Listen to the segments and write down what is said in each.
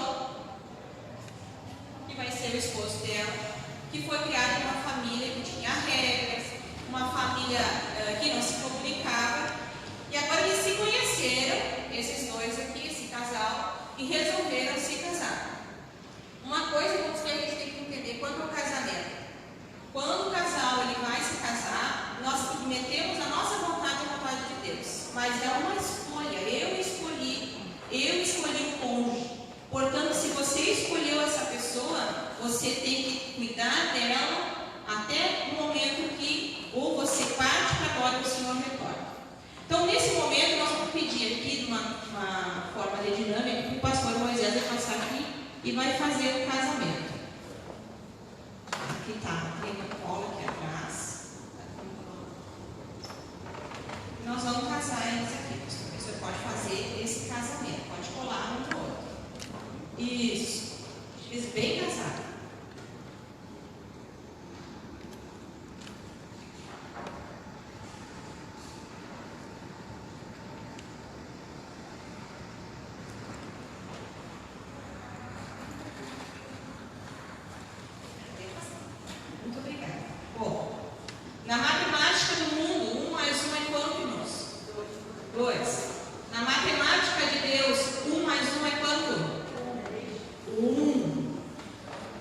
João, que vai ser o esposo dela, que foi criado em uma família que tinha regras, uma família que não se comunicava, e agora eles se conheceram, esses dois aqui, esse casal, e resolveram se casar. Uma coisa que a gente tem que entender quanto ao casamento: quando o casal ele vai se casar, nós submetemos a nossa vontade à vontade de Deus, mas é uma escolha. Eu escolhi o cônjuge. Portanto, se você escolheu essa pessoa, você tem que cuidar dela até o momento que ou você parte para agora o Senhor retorna. Então, nesse momento, nós vamos pedir aqui, de uma forma de dinâmica, que o pastor Moisés vai passar aqui e vai fazer o casamento. Aqui está, tem uma cola aqui atrás. Nós vamos casar eles aqui. Você pode fazer esse casamento, pode colar um no outro. Isso. Eles bem casados. Muito obrigada. Bom, na matemática do mundo, 1 mais 1 é quanto, irmãos? 2. Na matemática de Deus, 1 mais 1 é quanto? 1.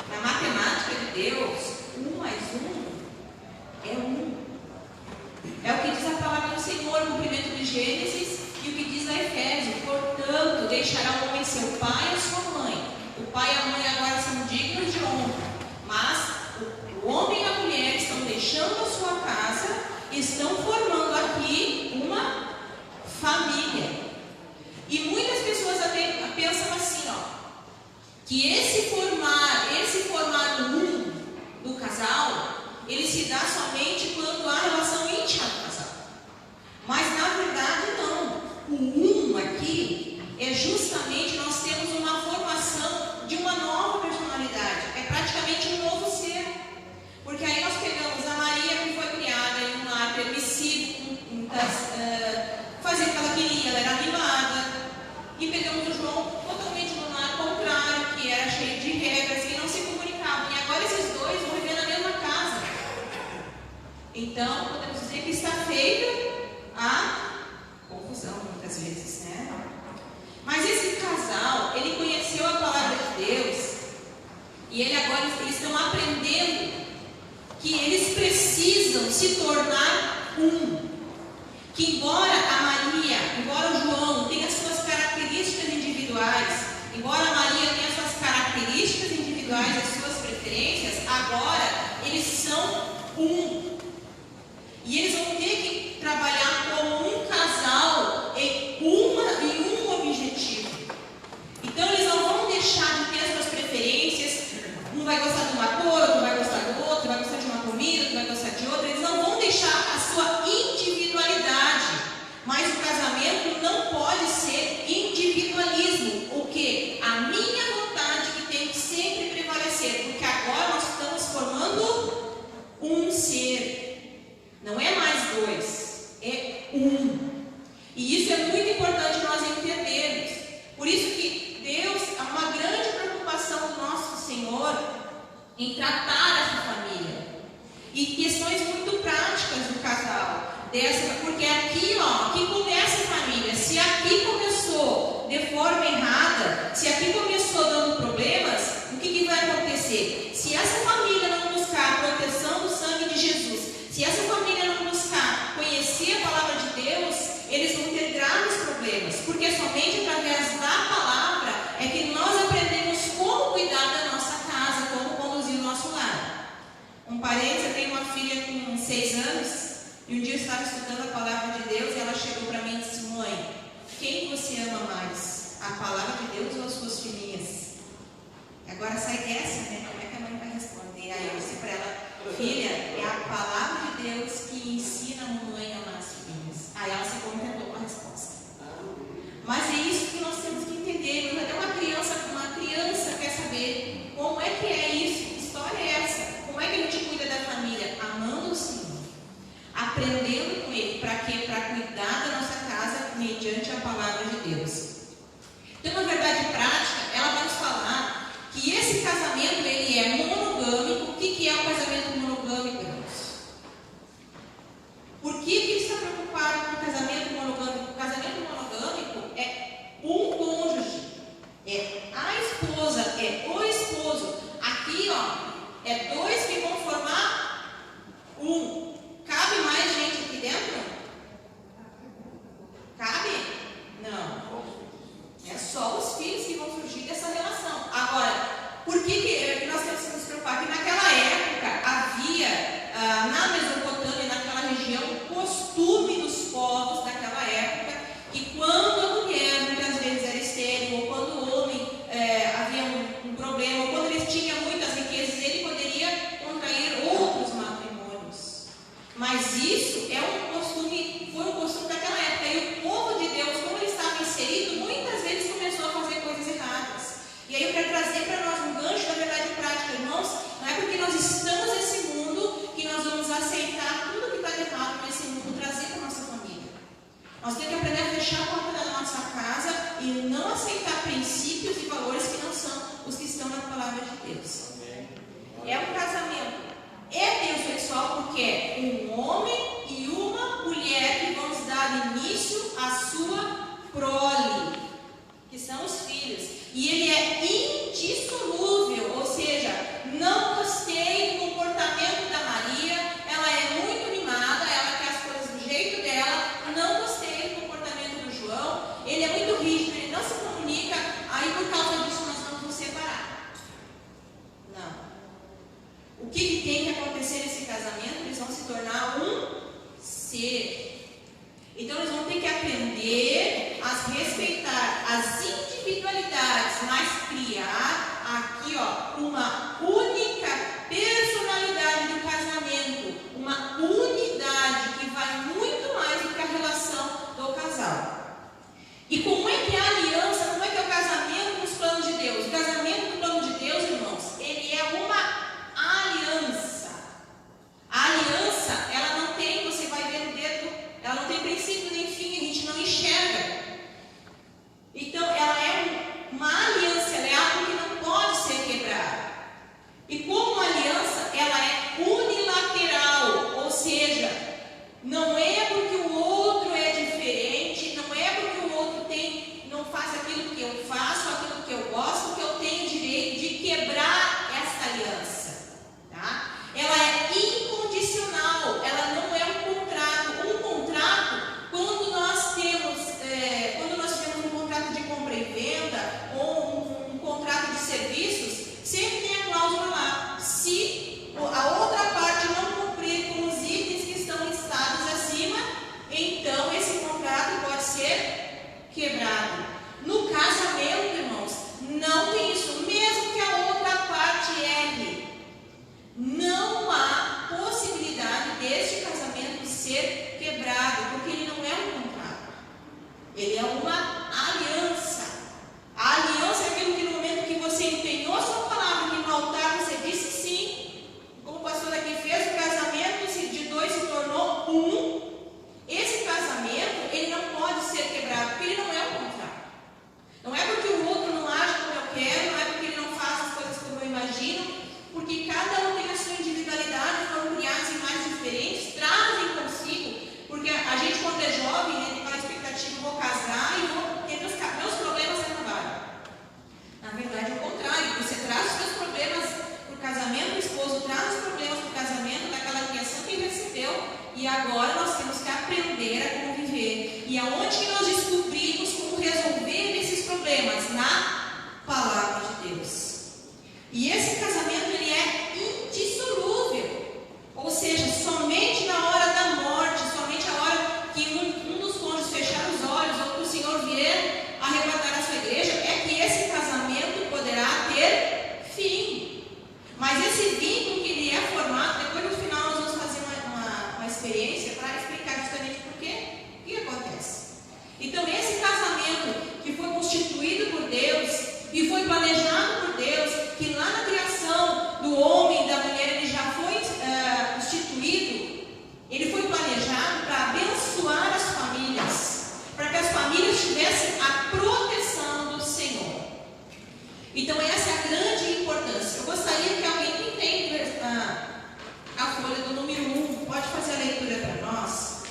Na matemática de Deus, 1 mais 1 é 1. É o que diz a palavra do Senhor no cumprimento de Gênesis e o que diz a Efésios. Portanto, deixará o homem seu pai e a sua mãe. O pai e a mãe agora são dignos de honra, mas o homem e a mulher estão deixando a sua casa e estão formando aqui uma família. E muitas pessoas até pensam assim, que esse formar um do casal, ele se dá somente quando há relação íntima do casal. Mas na verdade não. O aqui é justamente nós temos uma formação de uma nova personalidade. É praticamente um novo ser. Porque aí nós pegamos a Maria, que foi criada em um lar permissivo, fazia o que ela queria, ela era mimada. E pegamos o João totalmente no lar contrário, que era cheio de regras, que não se comunicavam. E agora esses dois vão viver na mesma casa. Então, podemos dizer que está feita a confusão, muitas vezes, né? Mas esse casal, ele conheceu a palavra de Deus, e eles estão aprendendo que eles precisam se tornar um. Que embora a Maria, embora o João tenha as suas características individuais, embora a Maria tenha as suas características individuais, as suas preferências, agora eles são um. E eles vão ter que trabalhar como um casal em um objetivo. Então eles não vão deixar de ter as suas preferências. Um vai gostar de uma cor, outro vai gostar do outro, vai gostar de uma comida, outro vai gostar de outra. Eles não vão deixar a sua individualidade. Mas o casamento não pode ser individualismo. O que? A minha vontade que tem que sempre prevalecer. Porque agora nós estamos formando um ser. Não é mais dois, é um. E isso é muito importante nós entendermos. Por isso que Deus, há uma grande preocupação do nosso Senhor em tratar essa família. E questões muito práticas do casal. Porque aqui começa a família. Se aqui começou de forma errada, se aqui começou dando problemas, o que vai acontecer? Se essa família não buscar a proteção do sangue de Jesus, se essa família não buscar conhecer a palavra de Deus, eles vão ter graves problemas. Porque somente através da palavra é que nós aprendemos como cuidar da nossa casa, como conduzir o nosso lar. Um parênteses, eu tenho uma filha com 6 anos. E um dia eu estava estudando a palavra de Deus e ela chegou para mim e disse: mãe, quem você ama mais? A palavra de Deus ou as suas filhinhas? Agora sai dessa, né? Como é que a mãe vai responder? Aí eu disse para ela: filha, é a palavra de Deus que ensina a mamãe a amar as filhinhas. Aí ela se contentou com a resposta. Mas é isso que nós temos que entender. Até uma criança quer saber como é que é isso, que história é essa? Como é que a gente cuida da família? Amando o Senhor. Aprendendo com Ele. Para quê? Para cuidar da nossa casa mediante a palavra de Deus. Então, uma verdade prática, ela vai nos falar filhos. E ele é indissolúvel, ou seja, não gostei do comportamento da Maria, ela é muito mimada, ela quer as coisas do jeito dela, não gostei do comportamento do João, ele é muito rígido, ele não se comunica, aí por causa disso nós vamos nos separar. Não. O que tem que acontecer nesse casamento? Eles vão se tornar um ser. Então eles vão ter que aprender a respeitar as individualidades, mas criar aqui uma única personalidade do casamento, uma unidade que vai muito mais do que a relação do casal. E como é que é a aliança, como é que é o casamento nos planos de Deus? O casamento no plano de Deus, irmãos, ele é uma aliança. A aliança, ela não tem, você vai ver no dedo, ela não tem princípio nem fim, a gente não enxerga. Então, ela é uma aliança, ela é algo que não pode ser quebrado. E como aliança, ela é unilateral, ou seja, não é porque o outro é diferente, não é porque o outro não faz aquilo que eu faço, aquilo que eu gosto, que eu tenho direito de quebrar essa aliança. Tá? Ela é incondicional, ela não é um contrato. Um contrato, quando nós temos um contrato de compra e venda ou um contrato de serviços, sempre tem a cláusula lá. Se a outra parte não cumprir com os itens que estão listados acima, então esse contrato pode ser quebrado. No casamento, irmãos, não tem isso. Mesmo que a outra parte erre, não há possibilidade deste casamento ser quebrado, porque ele não é um contrato. Ele é uma aliança. A aliança é aquilo que no momento que você empenhou a sua palavra, que no altar você disse sim, como o pastor aqui fez, o casamento de dois se tornou um. Esse casamento, ele não pode ser quebrado, porque ele não é um contrato. Não é porque o outro não age como eu quero, não é porque ele não faz as coisas como eu imagino, porque cada um tem a sua individualidade, foram criados em mais diferentes, trazem consigo, porque a gente quando é jovem, né, tem aquela expectativa, vou casar e vou ter meus problemas acabaram. Na verdade é o contrário, você traz os seus problemas para o casamento, o esposo traz os problemas para o casamento, daquela criação que recebeu, e agora nós temos que aprender a conviver. E aonde que nós descobrimos como resolver esses problemas? Na palavra de Deus. E esse casamento, ele é indissolúvel, ou seja, somente na hora da morte, somente a hora que um dos cônjuges fechar os olhos, ou que o Senhor vier arrebatar a sua igreja, é que esse casamento poderá ter fim. Mas esse vínculo que ele é formado, depois no final nós vamos fazer uma experiência para explicar justamente por quê, o que acontece. Então esse casamento que foi constituído por Deus, e foi planejado por Deus, que lá na criação do homem e da mulher ele já foi instituído, ele foi planejado para abençoar as famílias, para que as famílias tivessem a proteção do Senhor. Então essa é a grande importância. Eu gostaria que alguém que entende a folha do número 1, pode fazer a leitura para nós?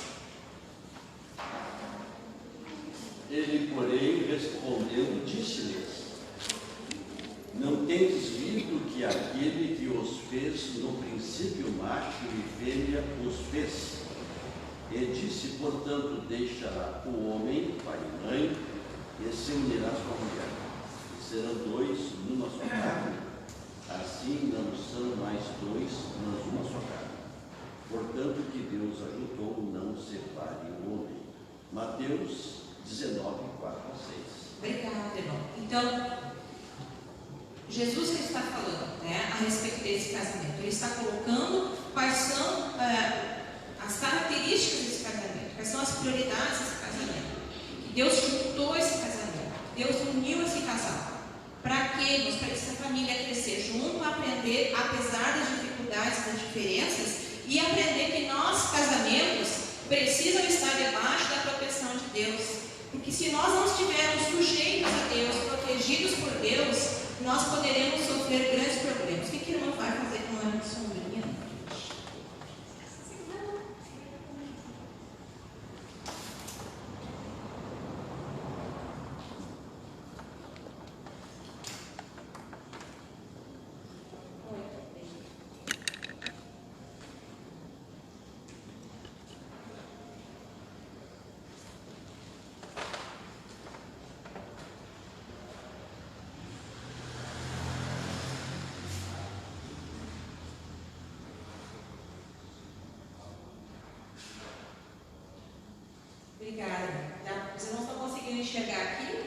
Ele, porém, respondendo, disse-lhes: não tendes visto que aquele que os fez no princípio macho e fêmea os fez? E disse, portanto, deixará o homem, pai e mãe, e se unirá à sua mulher, e serão dois numa só carne. Assim não são mais dois, mas uma só carne. Portanto, que Deus ajuntou, não separe o homem. Mateus 19, 4 a 6. Obrigada, irmão. Então, Jesus que está falando, né, a respeito desse casamento. Ele está colocando quais são as características desse casamento, quais são as prioridades desse casamento. Que Deus juntou esse casamento, Deus uniu esse casal. Para quê? Para essa família crescer junto, aprender, apesar das dificuldades, das diferenças, e aprender que nós, casamentos, precisam estar debaixo da proteção de Deus. Porque se nós não estivermos sujeitos a Deus, protegidos por Deus, nós poderemos sofrer grandes problemas. O que a irmã vai fazer com uma sombrinha? Obrigada. Tá? Vocês não estão conseguindo enxergar aqui?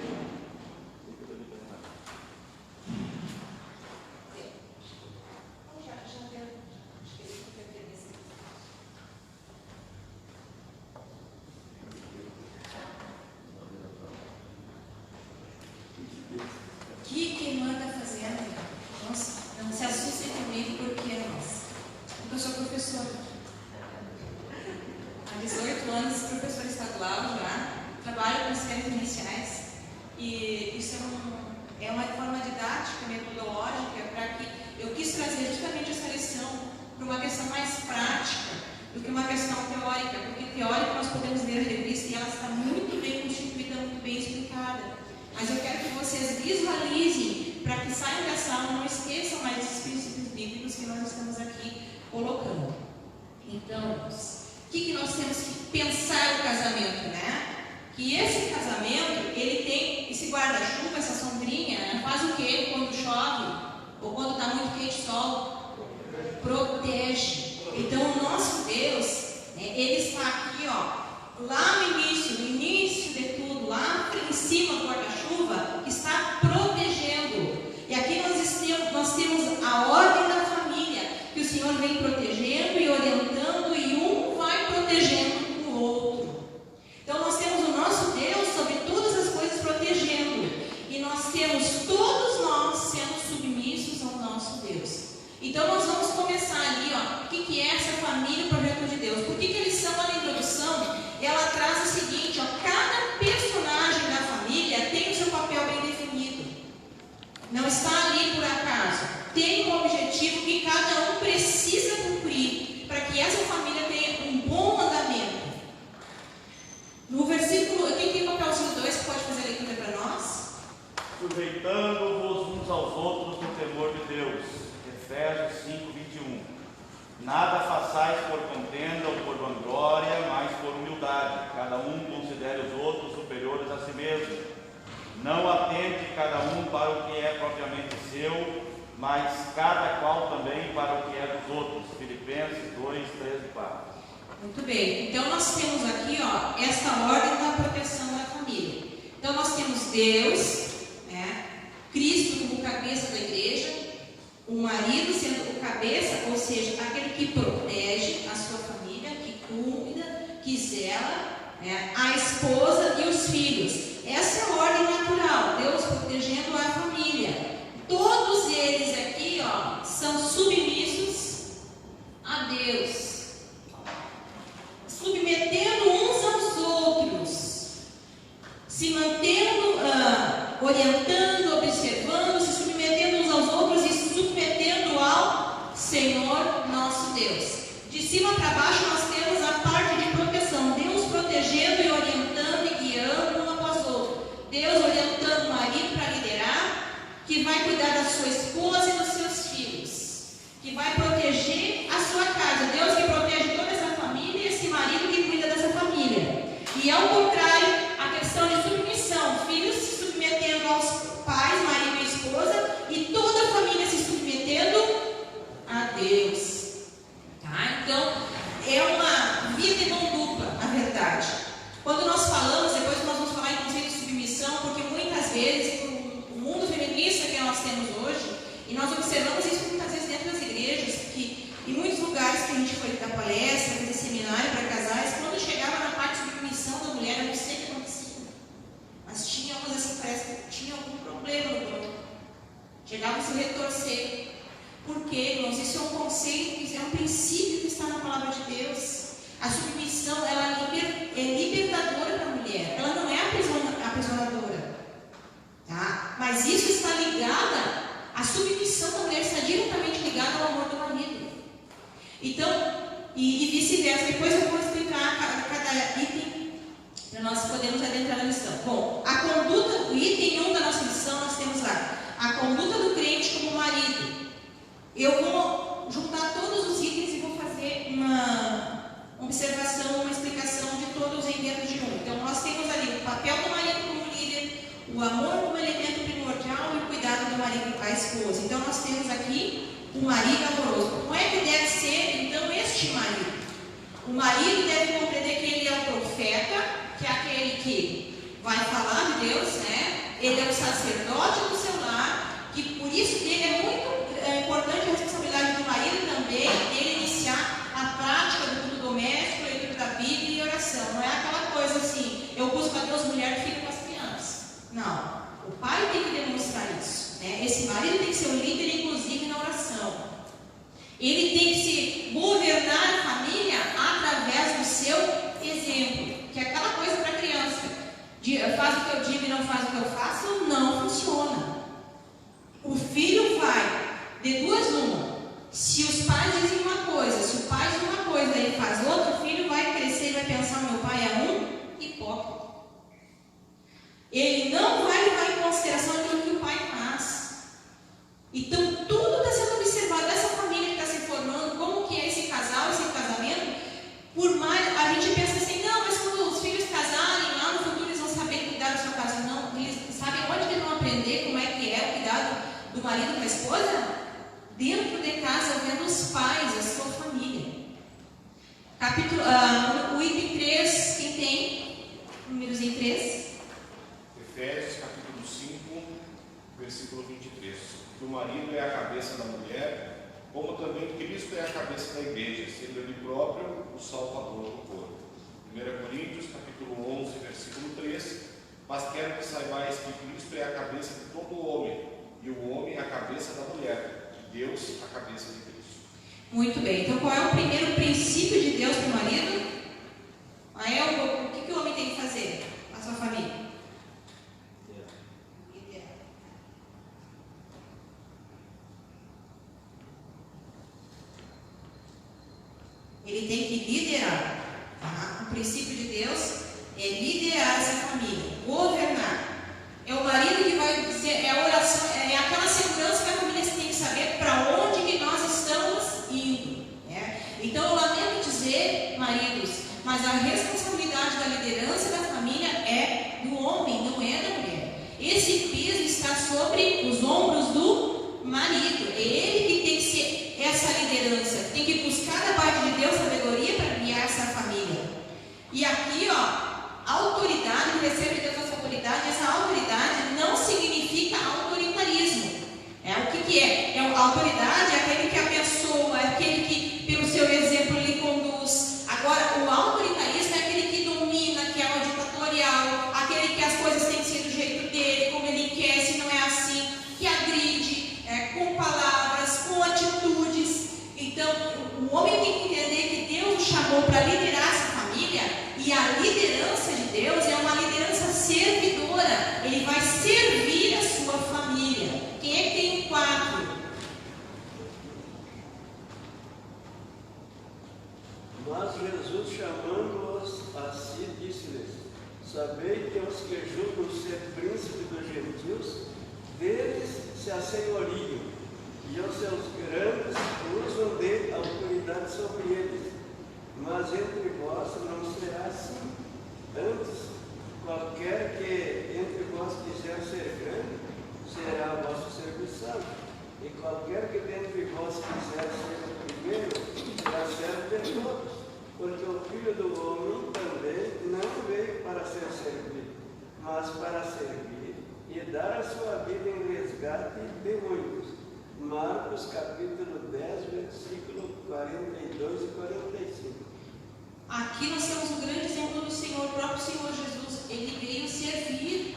Quem manda fazendo? Nossa, não se assustem comigo porque eu sou professora. Há 18 anos, professora estadual já, trabalho com sistemas iniciais e isso é uma forma didática, metodológica, para que eu quis trazer justamente essa lição para uma questão mais prática do que uma questão teórica, porque teórica nós podemos ler a revista e ela está muito bem constituída, muito bem explicada. Mas eu quero que vocês visualizem, para que saiam dessa aula e não esqueçam mais esses princípios bíblicos que nós estamos aqui colocando. Então, o que nós temos que pensar no casamento, né? Que esse casamento, ele tem esse guarda-chuva, essa sombrinha, né? Faz o quê quando chove? Ou quando está muito quente o sol? Protege. Então, o nosso Deus, né, ele está aqui, ó, lá no início de tudo, lá em cima do guarda-chuva, que está protegendo. E aqui nós temos a ordem da família, que o Senhor vem protegendo e orientando, e um vai protegendo o outro. Então nós temos o nosso Deus sobre todas as coisas protegendo, e nós temos todos nós sendo submissos ao nosso Deus. Então nós vamos começar ali, ó, o que é essa família, o projeto de Deus. Por que a lição lá na introdução, ela traz o seguinte, ó, cada personagem da família tem o seu papel bem definido. Não está ali por acaso. Tem um objetivo que cada um precisa cumprir para que essa família tenha um bom andamento. No versículo, quem tem papelzinho 2 que pode fazer a leitura para nós? Sujeitando-vos uns aos outros no temor de Deus. Efésios 5, 21. Nada façais por contenda ou por vanglória, mas por humildade. Cada um considere os outros superiores a si mesmo. Não atente cada um para o que é propriamente seu, mas cada qual também para o que é dos outros. Filipenses 2, 13 e 4. Muito bem. Então nós temos aqui, ó, essa ordem da proteção da família. Então nós temos Deus, né, Cristo como cabeça da igreja, o marido sendo o cabeça, ou seja, aquele que protege a sua família, que cuida, que zela, né, a esposa e os filhos. Essa é a ordem natural, Deus protegendo a família. Todos eles aqui, ó, são submissos a Deus, submetendo uns aos outros, se mantendo, orientando, observando, se submetendo uns aos outros e se submetendo ao Senhor nosso Deus. De cima para baixo nós temos a parte de proteção, Deus protegendo e orientando e guiando um após o outro. Deus orientando o marido para liderar, que vai cuidar da sua esposa e dos seus filhos, que vai proteger a sua casa. Deus que protege toda essa família e esse marido que cuida dessa família. E ao contrário, a questão de submissão, filhos se submetendo aos pais, marido e esposa, e toda a família se submetendo a Deus. Tá? Então, é uma via de mão dupla, na verdade. Quando nós falamos, depois nós vamos falar em conceito de submissão, porque muitas vezes, o mundo feminista que nós temos hoje, e nós observamos isso muitas vezes dentro das igrejas, que em muitos lugares que a gente foi dar palestra, fazer seminário para casais, quando chegava na parte de submissão da mulher, eu não sei o que acontecia, mas tinha umas assim, parece que tinha algum problema no corpo. Chegava a se retorcer. Por quê, irmãos? Isso é um conceito, é um princípio que está na palavra de Deus. A submissão, ela é libertadora para a mulher, ela não é aprisionadora. Tá? Mas isso está ligada, a submissão da mulher está diretamente ligada ao amor do marido. Então, e vice-versa. Depois eu vou explicar cada item para nós podermos adentrar na lição. Bom, a conduta, o item 1 da nossa lição, nós temos lá a conduta do crente como marido. Eu vou juntar todos os itens e vou fazer uma observação, uma explicação de todos em dentro de um. Então, nós temos ali o papel do marido como líder, o amor como elemento primordial e o cuidado do marido com a esposa. Então, nós temos aqui o marido amoroso. Como é que deve ser, então, este marido? O marido deve compreender que ele é o profeta, que é aquele que vai falar de Deus, né? Ele é o sacerdote do seu lar, que por isso dele é muito importante a responsabilidade do marido também, dele iniciar a prática do culto doméstico, leitura da Bíblia e oração. Não é aquela coisa assim, eu busco a Deus, mulher, que fica com as crianças. Não. O pai tem que demonstrar isso, né? Esse marido tem que ser o líder, inclusive, na oração. Ele tem que se governar a família através do seu exemplo, que é aquela coisa para a criança. Faz o que eu digo e não faz o que eu faço, não funciona. O filho vai, de duas uma. Se os pais dizem uma coisa, se o pai diz uma coisa e ele faz outra, o filho vai crescer e vai pensar, meu pai é um hipócrita. Ele não vai levar em consideração aquilo que o pai faz. Então, tudo está sendo observado. Essa família que está se formando, como que é esse casal, esse casamento, por mais, a gente pensa assim, não, mas quando os filhos casarem, lá no futuro eles vão saber cuidar da sua casa. Não, eles sabem onde que eles vão aprender como é que é o cuidado do marido com a esposa? Dentro de casa, vendo os pais, a sua família. O item 3, quem tem? Números em 3. Efésios capítulo 5, versículo 23. Que o marido é a cabeça da mulher, como também Cristo é a cabeça da igreja, sendo ele próprio o salvador do corpo. 1 Coríntios capítulo 11, versículo 3. Mas quero que saibais que Cristo é a cabeça de todo homem, e o homem é a cabeça da mulher, e Deus a cabeça de Cristo. Muito bem, então qual é o primeiro princípio de Deus para o marido? O que o homem tem que fazer na sua família? Ele tem que liderar. O princípio de Deus é liderar essa família, governar. É o marido que vai dizer, é a oração, é aquela segurança que a família tem que saber para onde que nós estamos indo. Né? Então eu lamento dizer, maridos, mas a responsabilidade da liderança da família é do homem, não é da mulher. Esse peso está sobre os ombros do marido. É ele que tem que ser essa liderança, tem que buscar da parte de Deus sabedoria para guiar essa família. E aqui, autoridade, recebe de Deus essa autoridade. Essa autoridade não significa autoritarismo. O que é? A autoridade é aquele que abençoa, é aquele que, pelo seu exemplo, lhe conduz. Agora, o autoritarismo é aquele que domina, que é o ditatorial, aquele que as coisas têm que ser do jeito dele, como ele quer, se não é assim, que agride, com palavras, com atitudes. Então, o homem tem que entender que Deus o chamou para liderar essa família, e a liderança de Deus é uma liderança servidora. Ele vai servir a sua família. Quem é que tem um 4? Mas Jesus, chamando-os a si, disse-lhes: sabei que os que julgam ser príncipe dos gentios, deles se assenhoriam, e os seus grandes usam de autoridade sobre eles. Mas entre vós não será assim. Antes, qualquer que entre vós quiser ser grande, será vosso serviçal. E qualquer que dentre vós quiser ser o primeiro, será servo de todos. Porque o Filho do Homem também não veio para ser servido, mas para servir e dar a sua vida em resgate de muitos. Marcos capítulo 10, versículo 42 e 45. Aqui nós temos um grande exemplo do Senhor, o próprio Senhor Jesus. Ele veio servir.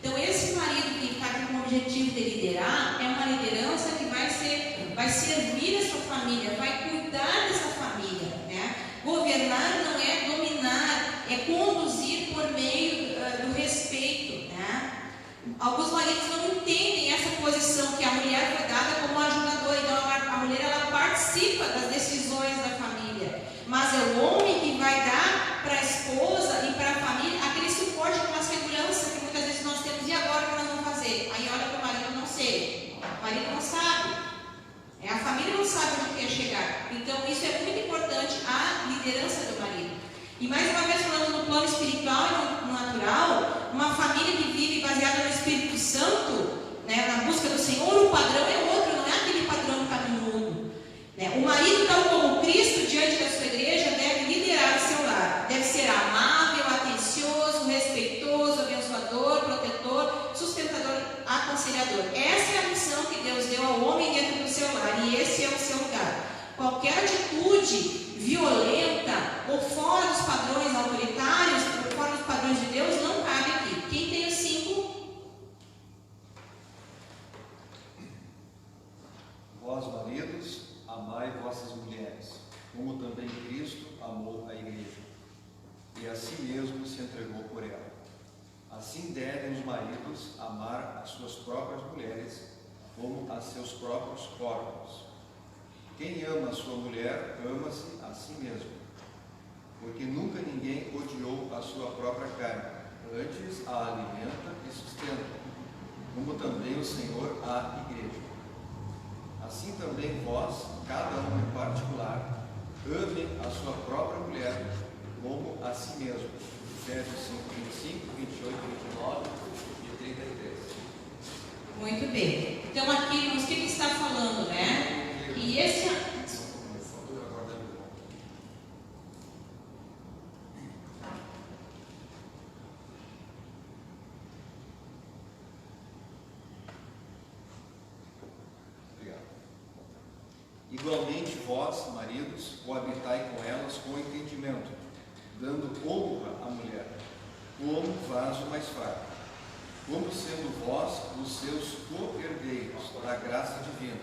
Então esse marido que está com o objetivo de liderar, é uma liderança que vai servir a sua família, vai cuidar dessa família, né? Governar não é dominar, é conduzir por meio do respeito, né? Alguns maridos não entendem essa posição que a mulher foi dada como ajudadora. Então a mulher, ela participa das decisões da família, mas é o homem que vai dar para a esposa e para a família aquele suporte, aquela segurança que muitas vezes nós temos. E agora o que nós vamos fazer? Aí olha para o marido, não sei, o marido não sabe, a família não sabe onde quer chegar. Então isso é muito importante, a liderança do marido. E mais uma vez, falando no plano espiritual e no natural, uma família que vive baseada no Espírito Santo, né, na busca do Senhor, o padrão é outro, não é aquele padrão que está no mundo, né? O marido, tal como Cristo diante da sua igreja, deve liderar o seu lar, deve ser amável, atencioso, qualquer atitude violenta ou fora dos padrões autoritários, ou fora dos padrões de Deus, não cabe aqui. Quem tem os 5? Vós, maridos, amai vossas mulheres, como também Cristo amou a igreja, e a si mesmo se entregou por ela. Assim devem os maridos amar as suas próprias mulheres, como a seus próprios corpos. Quem ama a sua mulher, ama-se a si mesmo, porque nunca ninguém odiou a sua própria carne, antes a alimenta e sustenta, como também o Senhor a igreja. Assim também vós, cada um em particular, amem a sua própria mulher, como a si mesmo. Efésios 5, 25, 28, 29 e 33. Muito bem. Então aqui, o que ele está falando, né? E esse... Obrigado. Igualmente vós, maridos, coabitai com elas com entendimento, dando honra à mulher, como vaso mais fraco, como sendo vós os seus co-herdeiros da graça divina,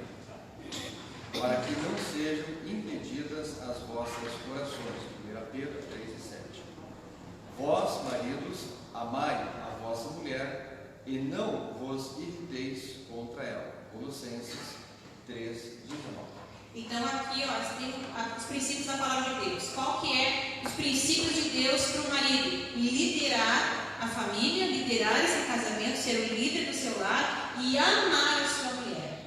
para que não sejam impedidas as vossas orações. 1 Pedro 3 e 7. Vós, maridos, amai a vossa mulher e não vos irriteis contra ela. Colossenses 3, 19. Então aqui, ó, tem os princípios da palavra de Deus. Qual que é os princípios de Deus para o marido? Liderar a família, liderar esse casamento, ser o líder do seu lar e amar a sua mulher.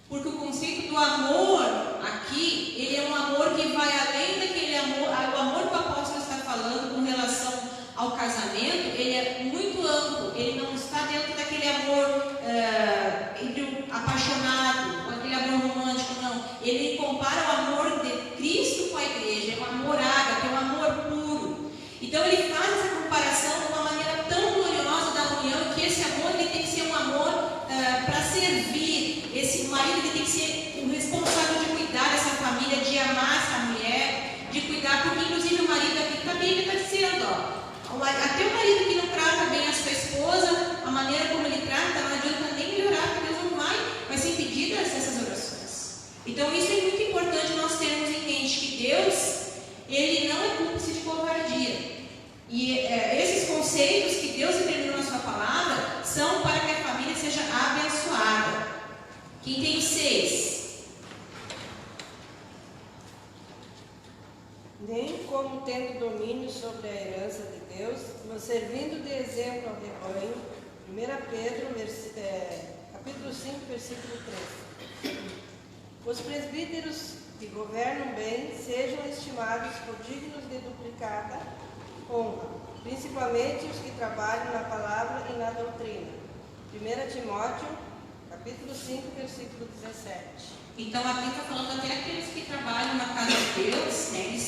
Porque o conceito do amor aqui, ele é um amor que vai além daquele amor, o amor que o apóstolo está falando com relação ao casamento, ele é muito amplo, ele não está dentro daquele amor entre o apaixonado, aquele amor romântico, não. Ele compara o amor de Cristo com a igreja, é um amor ágape, é um amor puro. Então ele faz essa comparação de uma maneira tão gloriosa da união, que esse amor ele tem que ser um amor para servir. Esse marido ele tem que ser o responsável de cuidar dessa família, de amar essa mulher, de cuidar, porque inclusive o marido aqui também ele está dizendo, ó, até o marido que não trata bem a sua esposa, a maneira como ele trata, não adianta nem melhorar, porque Deus não vai ser impedidas essas orações. Então isso é muito importante nós termos em mente, que Deus, ele não é cúmplice de covardia. E esses conceitos que Deus determinou na sua palavra são para que a família seja abençoada. Quem tem 6? Nem como tendo domínio sobre a herança de Deus, mas servindo de exemplo ao rebanho. 1 Pedro, capítulo 5, versículo 3. Os presbíteros que governam bem sejam estimados por dignos de duplicada honra, principalmente os que trabalham na palavra e na doutrina. 1 Timóteo, capítulo 5, versículo 17. Então aqui está falando até aqueles que trabalham na casa de Deus, né, eles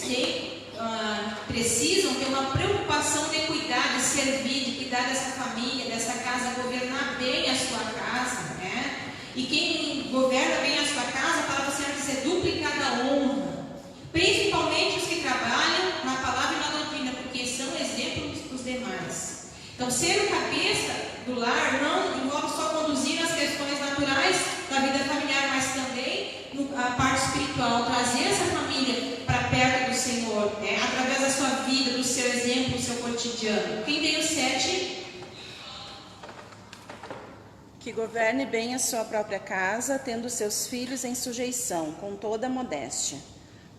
precisam ter uma preocupação de cuidar, de servir, de cuidar dessa família, dessa casa, governar bem a sua casa, né? E quem governa bem a sua casa, a palavra do Senhor diz, é duplicada honra, principalmente os que trabalham na palavra e na doutrina, porque são exemplos para os demais. Então ser o cabeça do lar não envolve só conduzir as questões naturais da vida familiar, mas também a parte espiritual, trazer essa família para perto do Senhor, né? Através da sua vida, do seu exemplo, do seu cotidiano. Quem tem o 7? Que governe bem a sua própria casa, tendo seus filhos em sujeição, com toda a modéstia.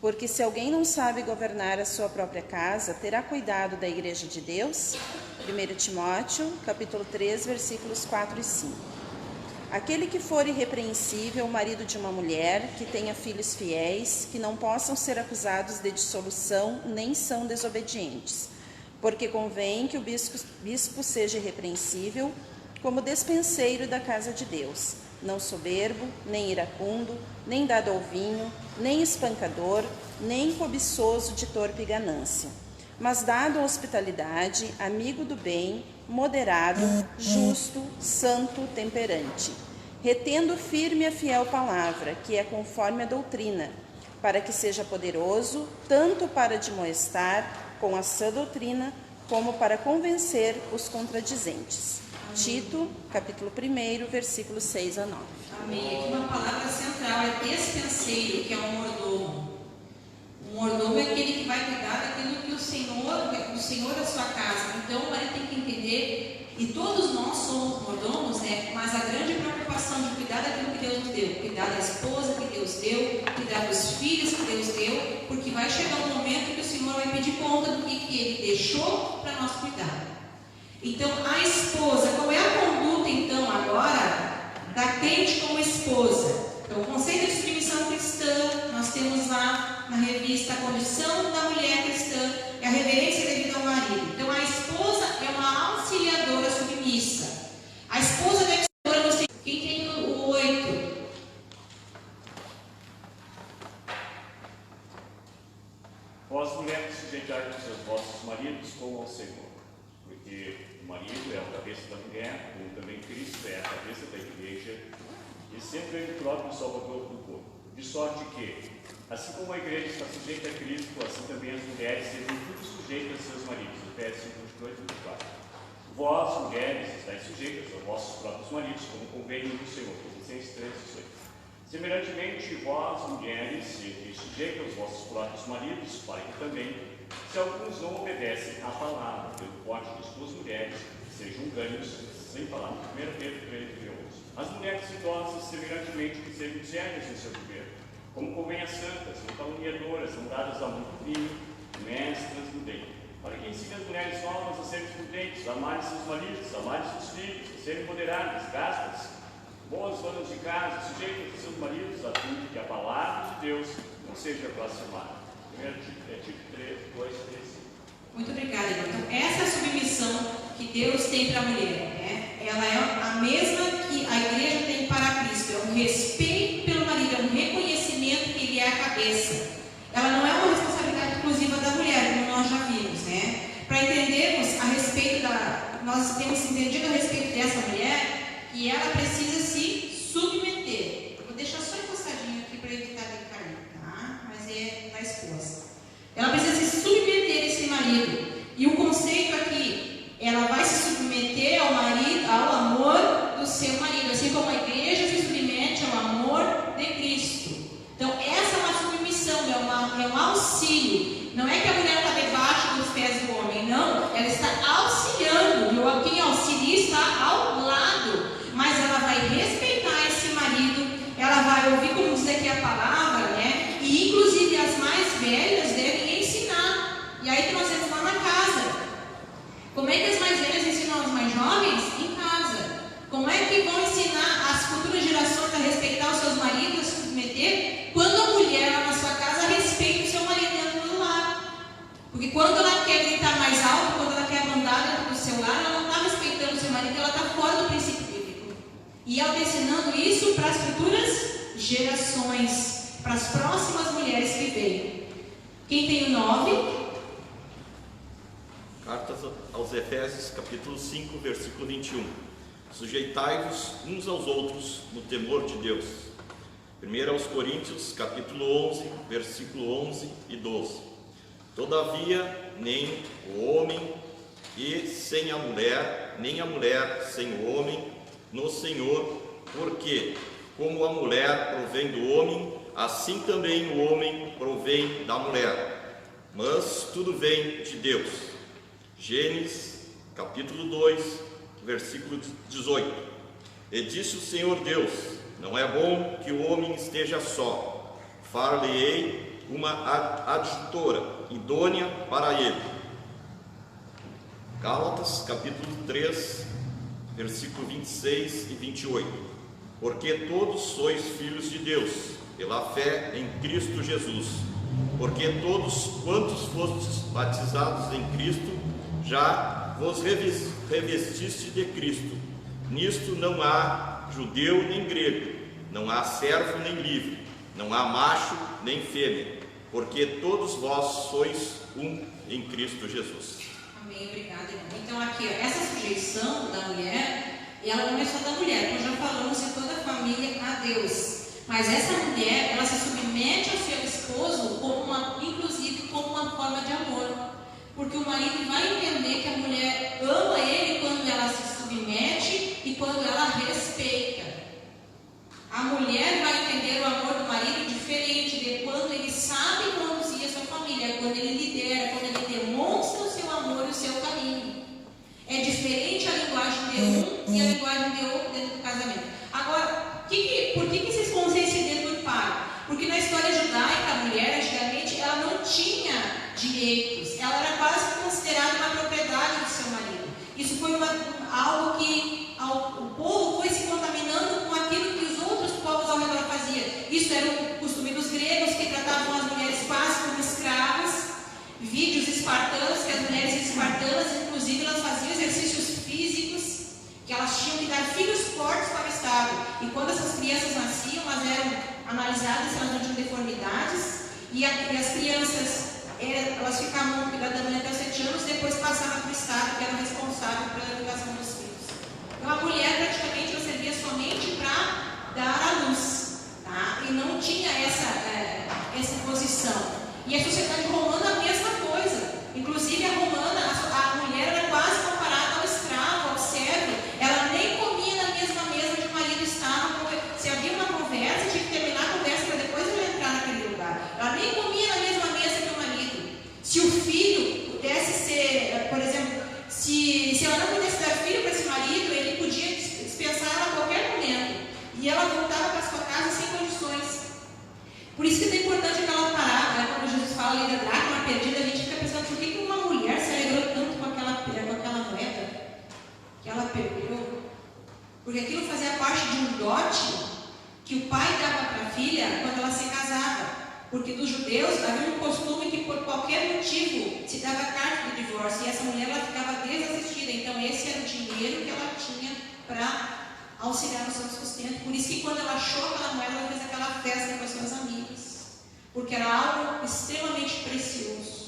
Porque se alguém não sabe governar a sua própria casa, terá cuidado da igreja de Deus? 1 Timóteo, capítulo 3, versículos 4 e 5. Aquele que for irrepreensível, marido de uma mulher, que tenha filhos fiéis, que não possam ser acusados de dissolução, nem são desobedientes. Porque convém que o bispo seja irrepreensível, como despenseiro da casa de Deus, não soberbo, nem iracundo, nem dado ao vinho, nem espancador, nem cobiçoso de torpe ganância, mas dado à hospitalidade, amigo do bem, moderado, justo, santo, temperante, retendo firme a fiel palavra, que é conforme a doutrina, para que seja poderoso, tanto para admoestar com a sã doutrina, como para convencer os contradizentes. Tito, capítulo 1, versículos 6 a 9. Amém. Aqui uma palavra central é despenseiro, que é um mordomo. O mordomo é aquele que vai cuidar daquilo que o Senhor é a sua casa. Então, o marido tem que entender, e todos nós somos mordomos, né? Mas a grande preocupação de cuidar daquilo que Deus nos deu, cuidar da esposa que Deus deu, cuidar dos filhos que Deus deu, porque vai chegar um momento que o Senhor vai pedir conta do que Ele deixou para nós cuidar. Então, a esposa, qual é a conduta, então, agora, da crente como esposa? Então, o conceito de submissão cristã, nós temos lá na revista A Condição da Mulher Cristã e a reverência devida ao marido. Então, a esposa é uma auxiliadora submissa. A esposa deve ser... Quem tem o 8? Vós, mulheres, sujeitai-vos aos vossos maridos como ao Senhor, porque o marido é a cabeça da mulher, como também Cristo é a cabeça da igreja, e sempre ele próprio salvador do corpo. De sorte que, assim como a igreja está sujeita a Cristo, assim também as mulheres sejam tudo sujeitas a seus maridos. Efésios 5:22 e 24. Vós, mulheres, estáis sujeitas aos vossos próprios maridos, como convém no Senhor. Colossenses 3:18. Semelhantemente, vós, mulheres, sejais sujeitas aos vossos próprios maridos, para que também, se alguns não obedecem à palavra pelo porte de suas mulheres, sejam ganhos sem palavra. 1 Pedro 3:11. As mulheres idosas, semelhantemente, que sejam sérias em seu viver, como convém as santas, não caluniadoras, não dadas a muito vinho, mestras do bem, para que ensine as mulheres novas a serem prudentes, a amarem seus maridos, a amarem seus filhos, a serem moderadas, castas, boas donas de casa, sujeitas a seus maridos, a fim de que a palavra de Deus não seja blasfemada. 1 Tito 3:2-3. Muito obrigada, irmão. Então, essa é a submissão que Deus tem para a mulher, né? Ela é a mesma que a igreja tem para Cristo. É um respeito pelo marido, é um reconhecimento que ele é a cabeça. Ela não é uma responsabilidade exclusiva da mulher, como nós já vimos, né? Para entendermos a respeito nós temos entendido a respeito dessa mulher, que ela precisa se submeter. Eu vou deixar só encostadinho aqui para evitar de cair, tá? Mas é da esposa. Ela precisa se submeter a esse marido. E o conceito aqui, ela vai se submeter ao marido, ao amor do seu marido, assim como a igreja se submete ao amor de Cristo. Então, essa é uma submissão, é um auxílio. Não é que a mulher está debaixo dos pés do homem, não. Ela está auxiliando. E quem auxilia está ao lado. Mas ela vai respeitar esse marido. Ela vai ouvir, como diz aqui a palavra, né? E, inclusive, as mais velhas devem ensinar. E aí que nós temos lá na casa. Como é que as mais velhas ensinam as mais jovens? Em casa. Como é que vão ensinar as futuras gerações a respeitar os seus maridos, a se submeter? Quando a mulher lá na sua casa respeita o seu marido dentro do lar. Porque quando ela quer gritar mais alto, quando ela quer mandar dentro do seu lar, ela não está respeitando o seu marido, ela está fora do princípio bíblico. E ela está ensinando isso para as futuras gerações, para as próximas mulheres que vêm. Quem tem o 9? Cartas aos Efésios, capítulo 5, versículo 21. Sujeitai-vos uns aos outros no temor de Deus. 1 aos Coríntios, capítulo 11, versículo 11 e 12. Todavia, nem o homem e sem a mulher, nem a mulher sem o homem, no Senhor, porque, como a mulher provém do homem, assim também o homem provém da mulher. Mas tudo vem de Deus. Gênesis, capítulo 2, versículo 18. E disse o Senhor Deus: não é bom que o homem esteja só. Far-lhe-ei uma adjutora idônea para ele. Gálatas, capítulo 3, versículo 26 e 28. Porque todos sois filhos de Deus, pela fé em Cristo Jesus. Porque todos quantos fostes batizados em Cristo, já vos revestiste de Cristo. Nisto não há judeu nem grego, não há servo nem livre, não há macho nem fêmea, porque todos vós sois um em Cristo Jesus. Amém, obrigada, irmão. Então aqui, ó, essa sujeição da mulher, ela não é só da mulher, nós já falamos de toda a família a Deus. Mas essa mulher, ela se submete submete ao seu esposo inclusive como uma forma de amor. Porque o marido vai entender que a mulher ama ele quando ela se submete e quando ela respeita. A mulher vai entender o amor do marido diferente de quando ele sabe conduzir a sua família, quando ele lidera, quando ele demonstra o seu amor e o seu carinho. É diferente a linguagem de um e a linguagem de outro dentro do casamento. Agora, por que vocês conceiam dentro do pai? Porque na história judaica, a mulher, antigamente, ela não tinha direitos. Ela era quase considerada uma propriedade do seu marido. Isso foi algo que o povo foi se contaminando com aquilo que os outros povos ao redor faziam. Isso era o costume dos gregos, que tratavam as mulheres quase como escravas. Vídeos espartanos, que as mulheres espartanas, inclusive, elas faziam exercícios físicos, que elas tinham que dar filhos fortes para o Estado. E quando essas crianças nasciam, elas eram analisadas se elas não tinham deformidades. E as crianças, elas ficavam no cuidado da mãe até os 7 anos, depois passavam para o Estado, que era o responsável pela educação dos filhos. Então, a mulher, praticamente, ela servia somente para dar à luz, tá? E não tinha essa posição. E a sociedade romana, a mesma coisa. Inclusive, a romana, a mulher era quase comparada ao escravo, ao servo. Ela nem comia na mesma mesa que o marido estava. Se havia uma conversa, tinha que terminar a conversa para depois ela entrar naquele lugar. Ela nem comia na mesma mesa que o marido. Se o filho pudesse ser, por exemplo, se ela não pudesse dar filho para esse marido, ele podia dispensar ela a qualquer momento. E ela voltava para sua casa sem condições. Por isso que é importante aquela parada, né? Quando Jesus fala ali da dracma perdida, a gente fica pensando por que uma mulher se alegrou tanto com aquela moeda que ela perdeu. Porque aquilo fazia parte de um dote que o pai dava para a filha quando ela se casava. Porque dos judeus havia um costume que por qualquer motivo se dava carta de divórcio e essa mulher ela ficava desassistida. Então esse era o dinheiro que ela tinha para auxiliar no seu sustento. Por isso que quando ela achou aquela moeda, ela fez aquela festa com as suas amigas. Porque era algo extremamente precioso.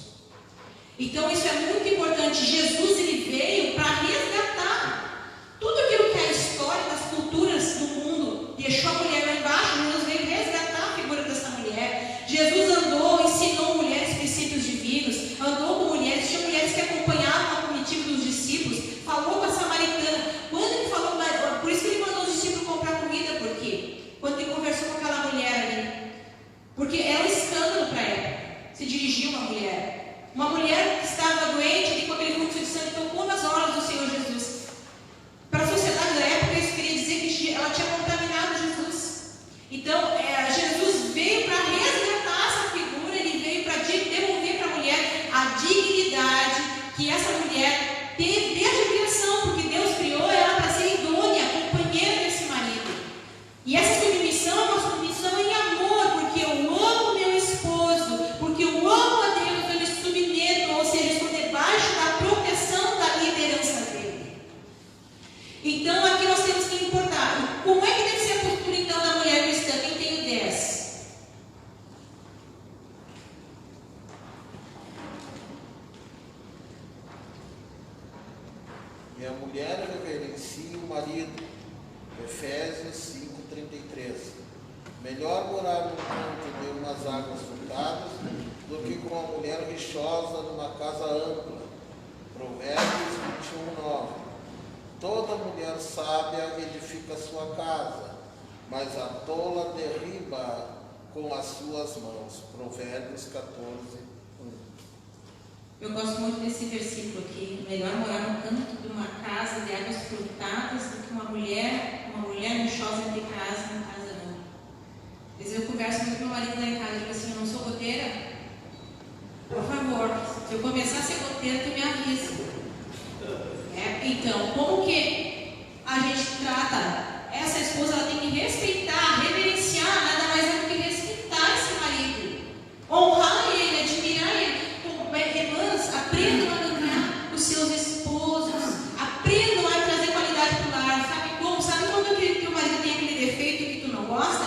Então isso é muito importante. Jesus ele veio para resgatar tudo aquilo que é a história das culturas do mundo. Deixou a mulher lá embaixo, Jesus veio resgatar a figura dessa mulher. Jesus andou, ensinou mulheres princípios divinos, andou com mulheres, tinha mulheres que acompanhavam a comitiva dos discípulos, falou com a samaritana. Quando ele falou, por isso que ele mandou os discípulos comprar comida, por quê? Quando ele conversou com aquela mulher ali. Porque era um escândalo para ela se dirigir uma mulher. Uma mulher que estava doente e com aquele fluxo de sangue tocou nas orlas do Senhor Jesus. Para a sociedade da época, isso queria dizer que ela tinha contaminado Jesus. Então, Jesus veio para resgatar essa figura, ele veio para devolver para a mulher a dignidade que essa mulher teve desde a criação, porque Deus criou ela para ser idônea, companheira desse marido. E essa submissão é uma submissão em amor, porque eu amo meu esposo, porque eu amo a Deus, eu me submeto, ou seja, estou debaixo da proteção da liderança dele. Então aqui nós temos que importar. Como é que deve ser a postura então da mulher cristã? Quem tem ideias? E a mulher reverencia o marido. Efésios 5:33. Melhor morar no canto de umas águas furtadas do que com a mulher rixosa numa casa ampla. Provérbios 21:9. Toda mulher sábia edifica sua casa, mas a tola derriba com as suas mãos. Provérbios 14:1. Eu gosto muito desse versículo aqui. Melhor morar no canto de uma casa de águas furtadas do que uma mulher rixosa entre casa e casa não. Às vezes eu converso muito com meu marido lá em casa e digo assim, eu não sou goteira? Por favor, se eu começar a ser goteira, tu me avisa. Então, como que a gente trata essa esposa? Ela tem que respeitar, reverenciar, nada mais é do que respeitar esse marido. Honrar ele, admirar ele. Irmãs, aprendam a ganhar os seus esposos, aprendam a trazer qualidade para o lar. Sabe como? Sabe quando que o marido tem aquele defeito que tu não gosta?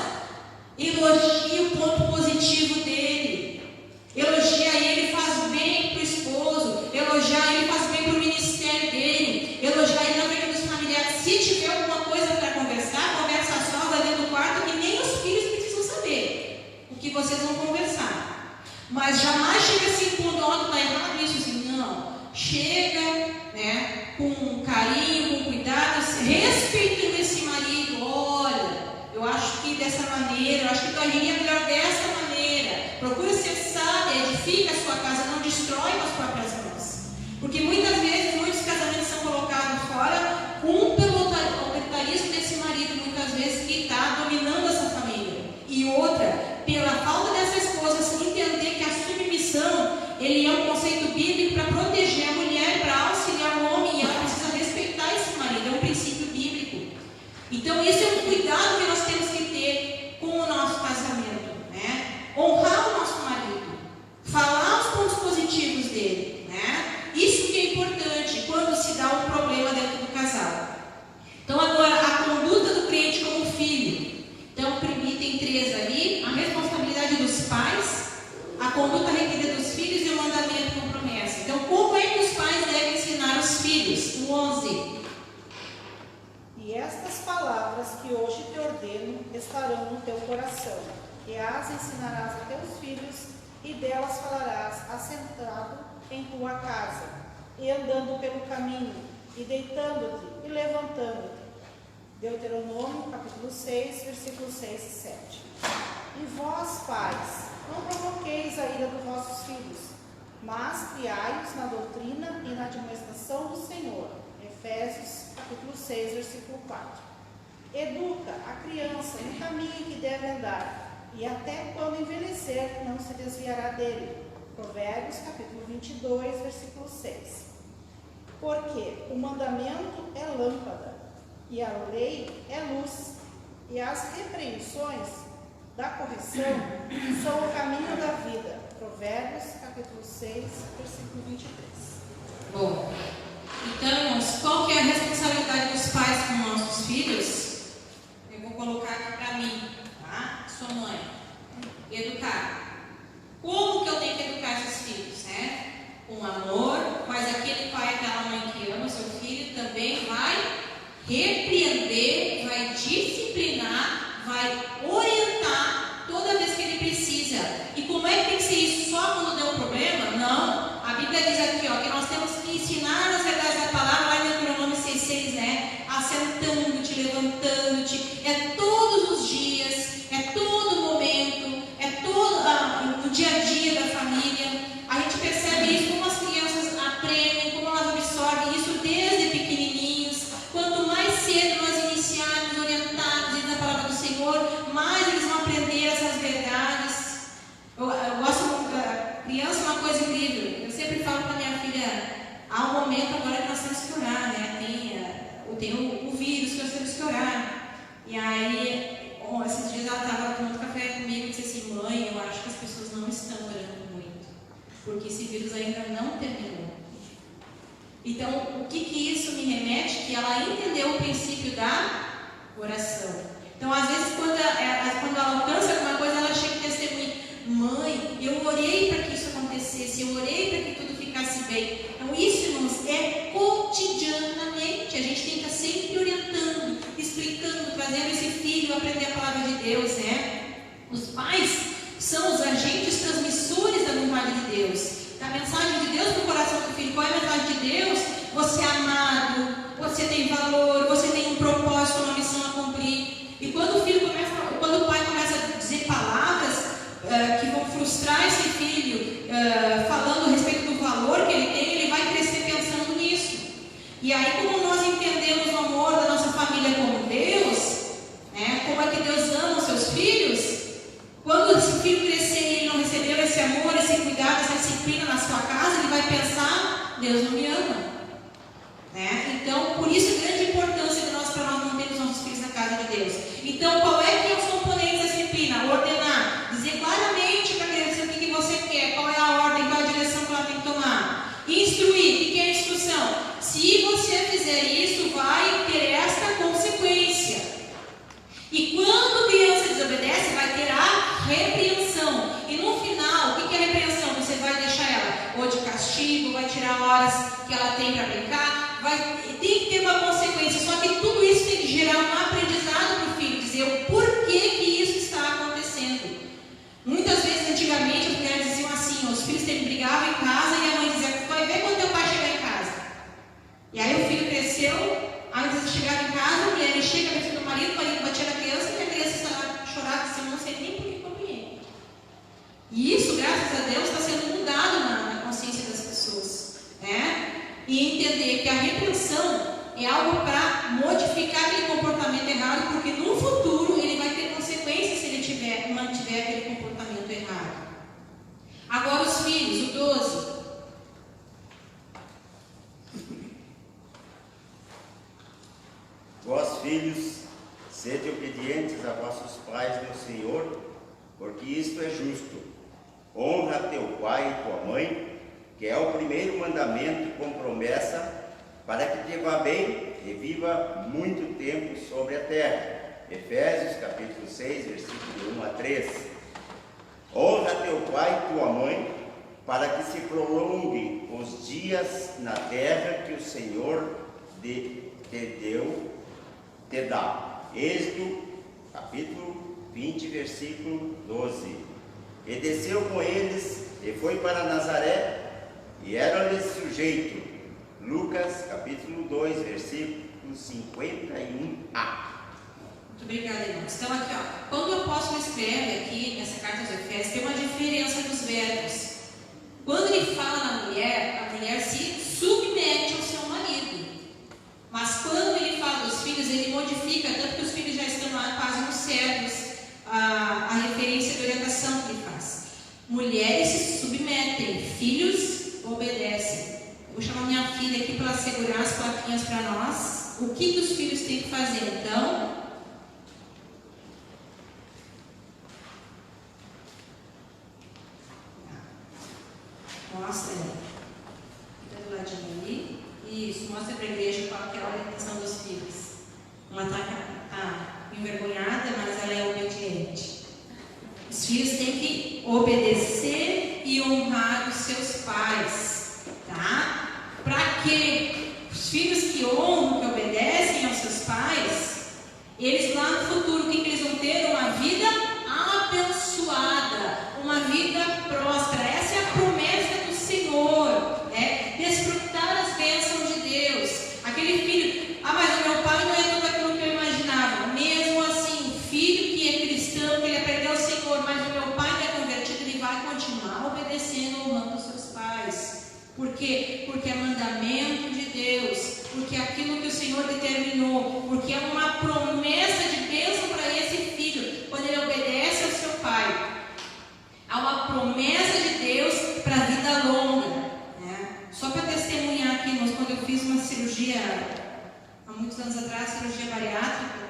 Elogia o ponto positivo dele. Elogia ele, faz bem para o esposo. Elogiar ele, faz bem para o ministério dele. Elogiar ele na vida dos familiares. Se tiver alguma coisa para conversar, conversa só, vai dentro do quarto, que nem os filhos precisam saber o que vocês mas jamais chega assim quando algo está errado, isso assim, não. Chega, né, com carinho, com cuidado, respeitando esse marido. Olha, eu acho que dessa maneira, eu acho que tu agiria melhor dessa maneira. Procura ser sábia, edifica a sua casa, não destrói com as próprias mãos. Porque muitas vezes, muitos casamentos são colocados fora, pelo autoritarismo desse marido, muitas vezes, que está dominando essa família. E outra, pela falta dessa esposa se entender que a submissão, ele é um conceito bíblico para proteger a mulher, para auxiliar o homem, e ela precisa respeitar esse marido, é um princípio bíblico. Então, esse é um cuidado que nós temos que ter com o nosso casamento, né? Honrar o nosso marido, falar os pontos positivos dele, né? Isso que é importante quando se dá um problema dentro do casal. Então, agora, a conduta do crente como filho. Então, item 3 ali, a responsabilidade dos pais, a conduta requerida dos filhos e o mandamento com promessa. Então, como é que os pais devem ensinar os filhos? O 11. E estas palavras que hoje te ordeno estarão no teu coração, e as ensinarás a teus filhos, e delas falarás assentado em tua casa, e andando pelo caminho, e deitando-te e levantando-te. Deuteronômio, capítulo 6, versículos 6 e 7. E vós, pais, não provoqueis a ira dos vossos filhos, mas criai-os na doutrina e na admoestação do Senhor. Efésios, capítulo 6, versículo 4. Educa a criança no caminho que deve andar, e até quando envelhecer não se desviará dele. Provérbios, capítulo 22, versículo 6. Porque o mandamento é lâmpada, e a lei é luz, e as repreensões da correção são o caminho da vida. Provérbios, capítulo 6, versículo 23. Bom, então, irmãos, qual que é a responsabilidade dos pais com nossos filhos? Eu vou colocar aqui para mim, tá? Sua mãe. Educar. Como que eu tenho que educar esses filhos, né? Com amor, mas aquele pai, aquela mãe que ama o seu filho também vai repreender, vai disciplinar, vai orientar toda vez que ele precisa. E como é que tem que ser isso? Só quando deu um problema? Não. A Bíblia diz aqui, ó, que nós temos que ensinar as verdades da palavra, lá em Deuteronômio 6,6, né? Assentando-te, levantando-te. É todos os dias, é todo momento, é todo no dia a dia da família. A gente percebe isso, como as crianças aprendem, como elas absorvem isso desde pequenininhos. Quanto mais cedo nós iniciarmos, orientados na palavra do Senhor, mais eles vão aprender essas verdades. Eu gosto muito, criança é uma coisa incrível. Eu sempre falo para minha filha, há um momento agora que nós temos que orar, né? Tem o vírus que nós temos que orar. E aí, esses dias ela estava tomando café comigo e disse assim, mãe, eu acho que as pessoas não estão orando muito, porque esse vírus ainda não terminou. Então, o que isso me remete? Que ela entendeu o princípio da oração. Então, às vezes, quando ela alcança alguma coisa, ela chega e testemunha, mãe, eu orei para que isso acontecesse, eu orei para que tudo ficasse bem. Então, isso, irmãos, é cotidianamente. A gente tem que estar sempre orientando, explicando, trazendo esse filho a aprender a palavra de Deus, né? Os pais são os agentes transmissores da vontade de Deus, da mensagem de Deus no coração do filho. Qual é a mensagem de Deus? Você é amado, você tem valor, você tem um propósito, uma missão a cumprir. E quando o pai começa a dizer palavras que vão frustrar esse filho, falando a respeito do valor que ele tem, ele vai crescer pensando nisso. E aí, como nós entendemos o amor da nossa família como Deus, né, como é que Deus ama os seus filhos, quando esse filho crescer e ele não recebeu esse amor, esse cuidado, essa disciplina na sua casa, ele vai pensar, Deus não me ama. Né? Então, por isso a grande importância para nós mantermos nossos filhos na casa de Deus. Então, qual é que é os componentes da disciplina? Ordenar, dizer claramente para a criança o que você quer, qual é a ordem, qual é a direção que ela tem que tomar. Instruir, o que é instrução? Se você fizer isso, vai ter esta consequência. E quando a criança desobedece, vai ter a repreensão. E no final, o que é a repreensão? Você vai deixar ela ou de castigo, vai tirar horas que ela tem vossos pais no Senhor, porque isto é justo. Honra teu pai e tua mãe, que é o primeiro mandamento com promessa, para que te vá bem e viva muito tempo sobre a terra. Efésios capítulo 6, versículo 1 a 3. Honra teu pai e tua mãe, para que se prolongue os dias na terra que o Senhor te dá. Êxodo capítulo 20, versículo 12. E desceu com eles e foi para Nazaré, e era-lhes sujeito. Lucas capítulo 2, versículo 51a. Muito obrigada, irmãos. Então, aqui, ó, quando o apóstolo escreve aqui nessa carta aos Efésios, tem uma diferença dos verbos. Quando ele fala na mulher, a mulher se submete ao seu marido. Mas quando ele fala dos filhos, ele modifica, tanto que os filhos já estão lá quase nos servos, a referência de orientação que ele faz. Mulheres se submetem, filhos obedecem. Eu vou chamar minha filha aqui para ela segurar as plaquinhas para nós. O que os filhos têm que fazer, então? Mostra aí. Fica do ladinho ali. Isso, mostra para a igreja qual que é a orientação dos filhos. Ela está envergonhada, mas ela é obediente. Os filhos têm que obedecer e honrar os seus pais. Tá? Para quê? Os filhos que honram, que obedecem aos seus pais, eles lá no futuro, o que eles vão ter? Uma vida abençoada, uma vida próspera. Essa é a promessa do Senhor, né? Desfrutar as bênçãos de Deus. Aquele filho, mas o meu pai não é tudo aquilo que eu imaginava. Mesmo assim, filho que é cristão, que ele aprendeu o Senhor, mas o meu pai não é convertido, ele vai continuar obedecendo, honrando os seus pais. Por quê? Porque é mandamento de Deus, porque é aquilo que o Senhor determinou, porque é uma promessa de bênção para esse filho, quando ele obedece ao seu pai. Há uma promessa de Deus para a vida longa, né? Só para testemunhar aqui, irmãos, quando eu fiz uma cirurgia, há muitos anos atrás, cirurgia bariátrica,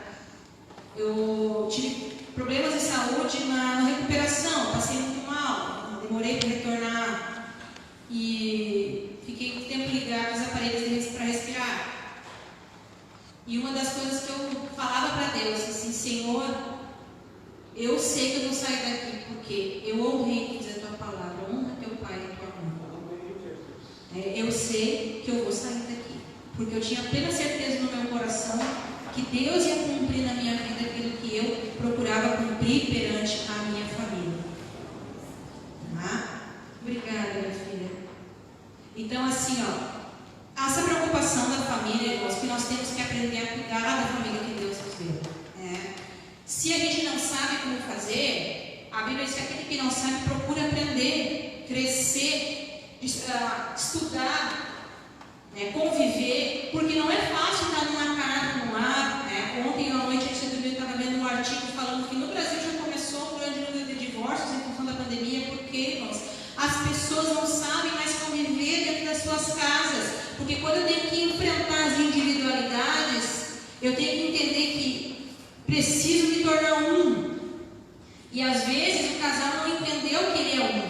eu tive problemas de saúde na recuperação, passei muito mal, demorei para retornar e fiquei muito tempo ligado aos aparelhos para respirar. E uma das coisas que eu falava para Deus, assim, Senhor, eu sei que eu vou sair daqui, porque eu honrei dizer a tua palavra, honra teu pai e tua mãe. Eu sei que eu vou sair daqui, porque eu tinha plena certeza no meu coração que Deus ia cumprir na minha vida aquilo que eu procurava cumprir perante a minha família. Tá? Obrigada, minha filha. Então, assim, ó, essa preocupação da família, irmãos, que nós temos que aprender a cuidar da família que Deus nos deu. Né? Se a gente não sabe como fazer, a Bíblia diz que aquele que não sabe procura aprender, crescer, estudar, né, conviver, porque não é fácil estar numa casa, num lar. Né? Ontem à noite eu estava vendo um artigo falando que no Brasil já começou um grande número de divórcios em função da pandemia, porque, irmãos, as pessoas não sabem mais conviver dentro das suas casas, porque quando eu tenho que enfrentar as individualidades, eu tenho que entender que preciso me tornar um. E às vezes o casal não entendeu que ele é um.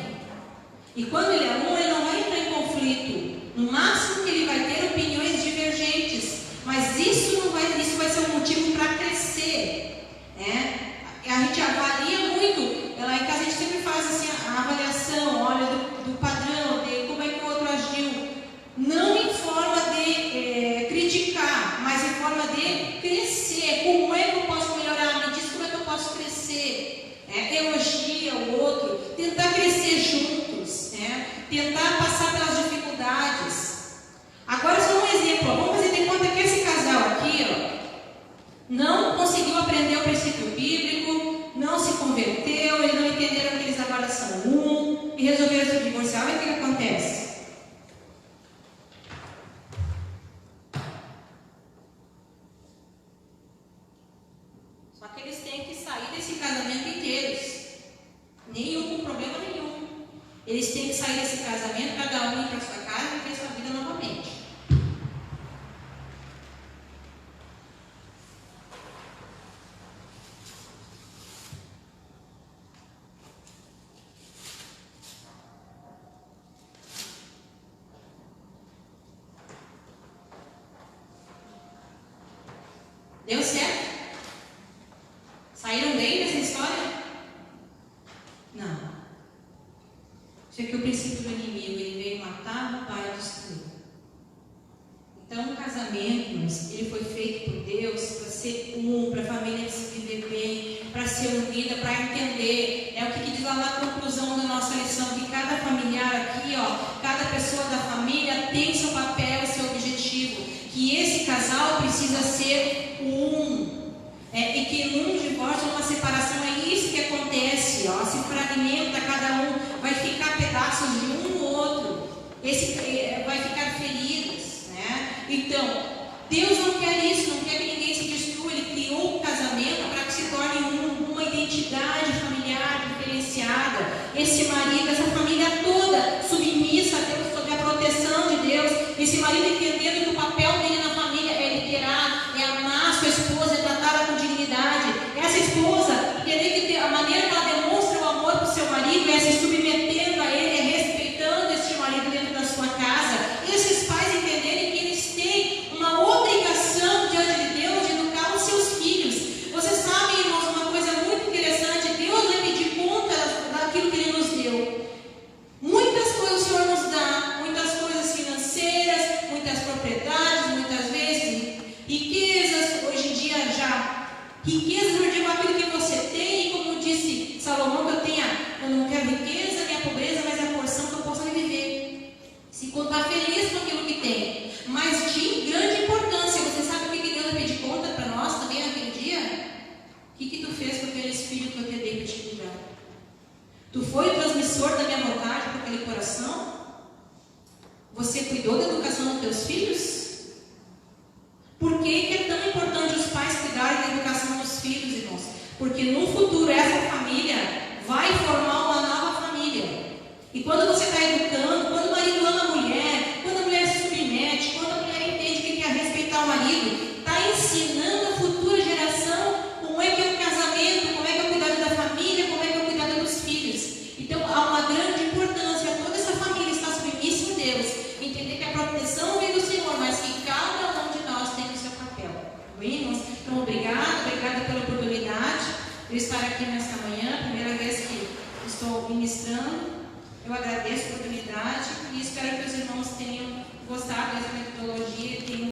E quando ele é um, ele não vai entrar em conflito. No máximo que ele vai ter opiniões divergentes. Mas isso vai ser um motivo para crescer. Né? A gente avalia muito. Lá em casa a gente sempre faz assim, a avaliação, olha, do padrão, de como é que o outro agiu. Não em forma de criticar, mas em forma de crescer. Como é que eu posso melhorar? Me diz como é que eu posso crescer. Elogia o outro, tentar crescer juntos, tentar passar pelas dificuldades. Agora, só um exemplo, vamos fazer de conta que esse casal aqui, não conseguiu aprender o princípio bíblico, não se converteu, eles não entenderam que eles agora são um e resolveram se divorciar. Olha o que acontece. Só que eles têm que sair desse casamento inteiros. Nenhum, com problema nenhum. Eles têm que sair desse casamento, cada um ir para sua casa e ter sua vida novamente. Deu certo? Saíram bem dessa história? Não. Isso aqui é o princípio do inimigo. Ele veio matar, roubar e destruir. Então, o casamento, ele foi feito por Deus para ser para a família se viver bem, para ser unida, para entender. É o que diz lá na conclusão da nossa lição, que cada familiar aqui, cada pessoa da família tem seu papel e seu objetivo. Que esse casal precisa ser e que num divórcio, numa separação, é isso que acontece, se fragmenta cada um, vai ficar pedaços de um no outro, vai ficar feridos, né? Então, Deus não quer isso, não quer que ninguém se destrua. Ele criou o casamento para que se torne uma identidade familiar diferenciada. Esse marido, essa família toda submissa a Deus, sob a proteção de Deus. Esse marido entendendo que o papel dele na família é liderar, é amar sua esposa, é tratá-la com dignidade. Essa esposa entender que a maneira que ela demonstra o amor para o seu marido é se submetendo a ele, é respeitando este marido dentro da sua casa. E esses pais entenderem que eles têm uma obrigação diante de Deus de educar os seus filhos. Vocês sabem, irmãos, uma coisa muito interessante: Deus vai pedir conta daquilo que Ele nos deu. Muitas coisas o Senhor nos dá, muitas coisas financeiras, muitas propriedades, muitas vezes riquezas, hoje em dia já. Riquezas, eu digo aquilo que você tem, e como disse Salomão, eu não quero riqueza nem a pobreza, mas a porção que eu possa viver. Se contar feliz com aquilo que tem. Mas de grande importância, você sabe o que Deus vai pedir conta para nós também naquele dia? O que tu fez com aquele espírito que eu te dei para te cuidar? Tu foi o transmissor da minha vontade para aquele coração? Você cuidou da educação dos teus filhos? Por que é tão importante os pais cuidarem da educação dos filhos, irmãos? Porque no futuro essa família vai formar uma nova família. E quando você está educando, quando o marido ama a mulher, quando a mulher se submete, quando a mulher entende que quer respeitar o marido, está ensinando a futura geração como é que é o casamento, como é que é o cuidado da família, como é que é o cuidado dos filhos. Então há uma grande importância, toda essa família está submissa a Deus, entender que a proteção vem do Senhor, mas que cada um de nós tem o seu papel. Bem, irmãos? Então obrigada pela oportunidade de estar aqui nesta manhã, primeira vez que estou ministrando. Eu agradeço a oportunidade e espero que os irmãos tenham gostado dessa metodologia e tenham